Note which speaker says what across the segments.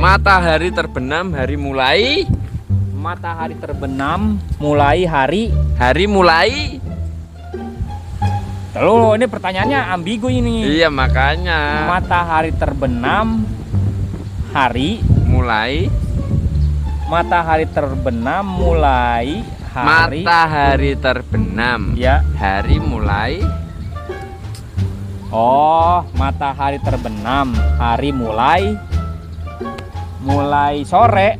Speaker 1: Matahari terbenam, hari mulai.
Speaker 2: Matahari terbenam, mulai hari.
Speaker 1: Hari mulai.
Speaker 2: Loh, ini pertanyaannya ambigu ini.
Speaker 1: Iya, makanya.
Speaker 2: Matahari terbenam, hari.
Speaker 1: Mulai.
Speaker 2: Matahari terbenam, mulai hari.
Speaker 1: Matahari terbenam.
Speaker 2: Ya.
Speaker 1: Hari mulai.
Speaker 2: Oh, matahari terbenam, hari mulai. Mulai sore.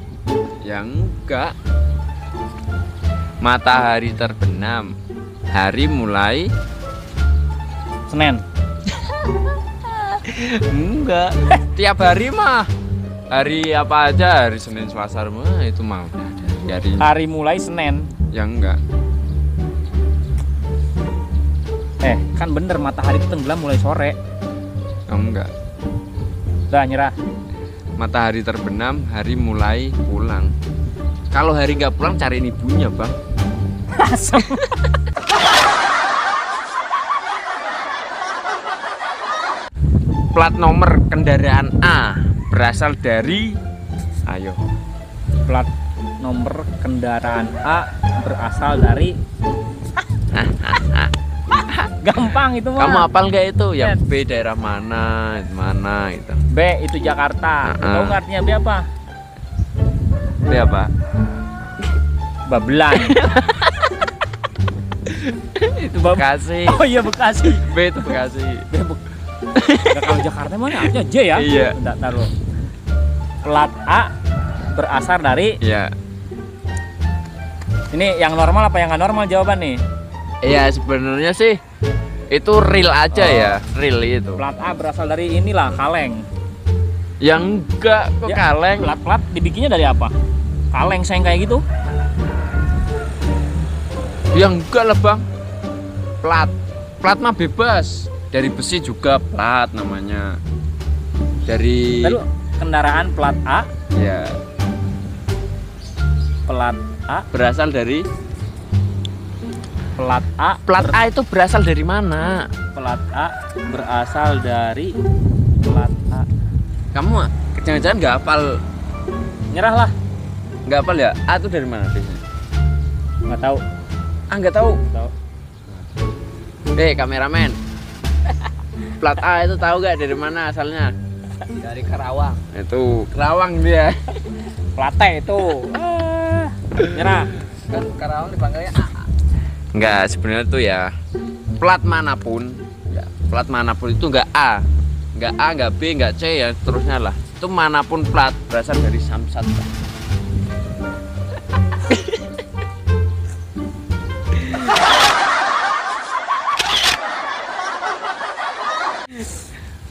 Speaker 1: Yang enggak. Matahari terbenam, hari mulai
Speaker 2: Senin.
Speaker 1: enggak. Tiap hari mah. Hari apa aja, hari Senin, Selasa, mah itu mah udah ada hari.
Speaker 2: Hari mulai Senin.
Speaker 1: Yang enggak.
Speaker 2: Kan bener, matahari itu tenggelam mulai sore.
Speaker 1: Yang enggak.
Speaker 2: Udah nyerah.
Speaker 1: Matahari terbenam, hari mulai pulang. Kalau hari nggak pulang, cariin ibunya, Bang.
Speaker 2: Asem.
Speaker 1: Plat nomor kendaraan A berasal dari, ayo.
Speaker 2: Plat nomor kendaraan A berasal dari. Gampang itu mah.
Speaker 1: Kamu hafal nggak itu? Yang
Speaker 2: Yes.
Speaker 1: B daerah mana, mana gitu.
Speaker 2: B itu Jakarta. Tahu nggak artinya B apa?
Speaker 1: B apa?
Speaker 2: Babelan.
Speaker 1: Itu Bekasi.
Speaker 2: Oh iya, Bekasi.
Speaker 1: B itu Bekasi.
Speaker 2: B Nggak, kalau Jakarta mana artinya J ya?
Speaker 1: Iya.
Speaker 2: Bentar, taruh. Plat A berasal dari.
Speaker 1: Iya.
Speaker 2: Ini yang normal apa yang nggak normal jawaban nih?
Speaker 1: Iya, sebenarnya sih itu real aja ya, real itu.
Speaker 2: Plat A berasal dari inilah, kaleng.
Speaker 1: Yang enggak kok
Speaker 2: Ya,
Speaker 1: kaleng.
Speaker 2: Plat dibikinnya dari apa? Kaleng sayang kayak gitu.
Speaker 1: Yang enggak lah, Bang. Plat mah bebas. Dari besi juga plat namanya. Dari
Speaker 2: Lalu kendaraan plat A,
Speaker 1: ya,
Speaker 2: plat A,
Speaker 1: berasal dari
Speaker 2: plat A,
Speaker 1: plat A itu berasal dari mana?
Speaker 2: plat A berasal dari plat A.
Speaker 1: Kamu jangan-jangan nggak hafal,
Speaker 2: Nyerah lah.
Speaker 1: nggak hafal ya? A itu dari mana biasanya?
Speaker 2: Nggak tahu.
Speaker 1: Ah, nggak tahu.
Speaker 2: Tahu.
Speaker 1: Kameramen. Plat A itu tahu gak dari mana asalnya?
Speaker 2: Dari Karawang.
Speaker 1: Itu Kerawang dia.
Speaker 2: Plate itu. Nyerah.
Speaker 3: Kan Karawang dipanggilnya A.
Speaker 1: Enggak, sebenarnya tuh ya plat manapun, plat manapun itu enggak A, enggak B, enggak C ya terusnya lah. Itu manapun plat berasal dari Samsat.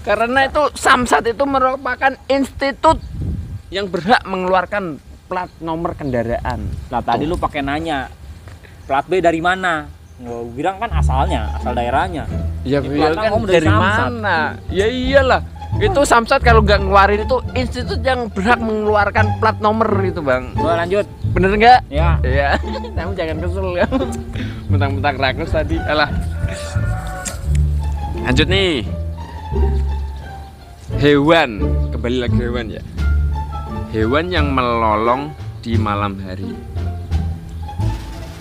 Speaker 1: Karena itu Samsat itu merupakan institut yang berhak mengeluarkan plat nomor kendaraan.
Speaker 2: Nah, tadi lu pakai nanya. Plat B dari mana? Gua bilang kan asalnya, asal daerahnya.
Speaker 1: Ya,
Speaker 2: Ini
Speaker 1: beliau
Speaker 2: plat
Speaker 1: kan
Speaker 2: ngomong
Speaker 1: dari
Speaker 2: Samsat.
Speaker 1: mana? Ya iyalah. Itu Samsat kalau nggak ngeluarin itu institut yang berhak mengeluarkan plat nomor itu, Bang.
Speaker 2: Gua lanjut.
Speaker 1: Bener nggak?
Speaker 2: Ya.
Speaker 1: Iya. Kamu jangan kesel ya. Mentang-mentang rakus tadi. Alah. Lanjut nih. Hewan, kembali lagi hewan ya. Hewan yang melolong di malam hari.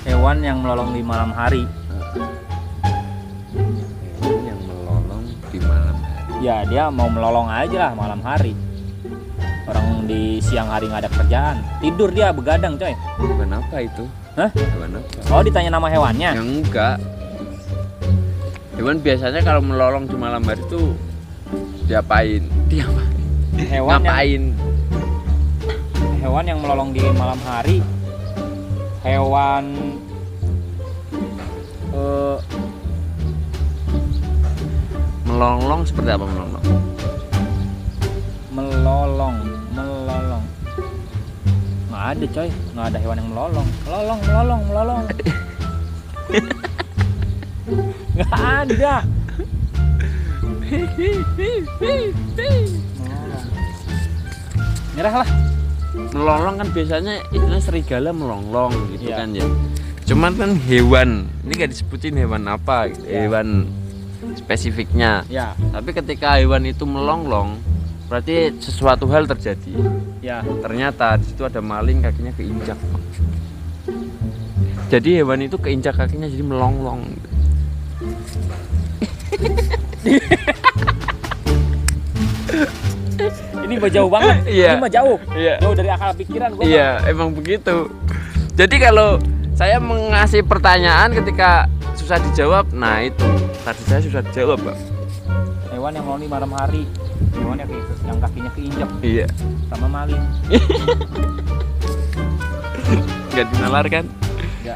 Speaker 2: Hewan yang melolong di malam hari.
Speaker 1: Hewan yang melolong di malam hari.
Speaker 2: Ya dia mau melolong aja lah malam hari. Orang di siang hari nggak ada kerjaan, tidur dia begadang coy.
Speaker 1: Hewan apa itu?
Speaker 2: Hah?
Speaker 1: Hewan apa?
Speaker 2: Oh ditanya nama hewannya?
Speaker 1: Yang enggak. Hewan biasanya kalau melolong di malam hari tuh diapain?
Speaker 2: Hewan
Speaker 1: Ngapain?
Speaker 2: Hewan yang melolong di malam hari. Hewan
Speaker 1: Melolong seperti apa melolong?
Speaker 2: melolong. Nggak ada coy, nggak ada hewan yang melolong. Melolong. Nggak ada. Nyerah lah.
Speaker 1: Melolong kan biasanya istilah serigala melonglong gitu
Speaker 2: Iya.
Speaker 1: kan ya. Cuman kan hewan, ini gak disebutin hewan apa gitu.
Speaker 2: Iya.
Speaker 1: Hewan spesifiknya.
Speaker 2: Ya.
Speaker 1: Tapi ketika hewan itu melonglong, Berarti sesuatu hal terjadi.
Speaker 2: Ya,
Speaker 1: Ternyata di situ ada maling, kakinya keinjak. Jadi hewan itu keinjak kakinya jadi melonglong.
Speaker 2: ini mah jauh banget.
Speaker 1: Iya.
Speaker 2: Ini mah jauh.
Speaker 1: Iya.
Speaker 2: Jauh dari akal pikiran gua.
Speaker 1: Iya, emang begitu. Jadi kalau saya mengasih pertanyaan ketika susah dijawab, nah itu tadi saya susah dijawab, Pak.
Speaker 2: Hewan yang lonely malam hari. Hewan yang kakinya keinjak
Speaker 1: Iya.
Speaker 2: sama maling.
Speaker 1: Nggak dinalar kan?
Speaker 2: Ya.